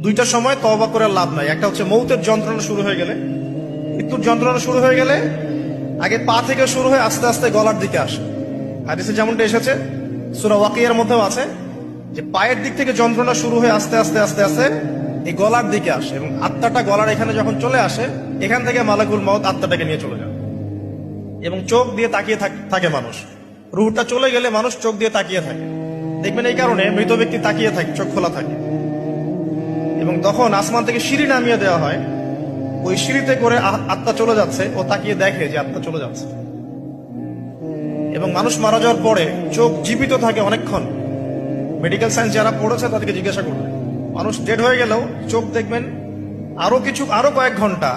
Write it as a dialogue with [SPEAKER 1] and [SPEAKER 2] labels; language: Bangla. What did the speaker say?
[SPEAKER 1] দুইটা সময় তওবা করে লাভ নাই। একটা হচ্ছে মৌতের যন্ত্রণা শুরু হয়ে গেলে, মৃত্যুর যন্ত্রণা শুরু হয়ে গেলে আগে পা থেকে শুরু হয়ে আস্তে আস্তে গলার দিকে আসে। হাদিসে যেমনটা এসেছে, সূরা ওয়াকিয়ার মধ্যেও আছে যে পায়ের দিক থেকে যন্ত্রণা শুরু হয়ে আস্তে আস্তে আস্তে আস্তে এই গলার দিকে আসে, এবং আত্মাটা গলার এখানে যখন চলে আসে, এখান থেকে মালাকুল মউত আত্মাটাকে নিয়ে চলে যায়। এবং চোখ দিয়ে তাকিয়ে থাকে মানুষ, রুহটা চলে গেলে মানুষ চোখ দিয়ে তাকিয়ে থাকে। দেখবেন এই কারণে মৃত ব্যক্তি তাকিয়ে থাকে, চোখ খোলা থাকে। এবং তখন আসমান থেকে সিঁড়ি নামিয়ে দেওয়া হয়, ওই সিঁড়িতে করে আত্মা চলে যাচ্ছে, ও তাকিয়ে দেখে যে আত্মা চলে যাচ্ছে। এবং মানুষ মারা যাওয়ার পরে চোখ জীবিত থাকে অনেকক্ষণ। মেডিকেল সায়েন্স যারা পড়েছে তাদেরকে জিজ্ঞাসা করবে, মানুষ ডেড হয়ে গেলেও চোখ দেখবেন আরো কয়েক ঘন্টা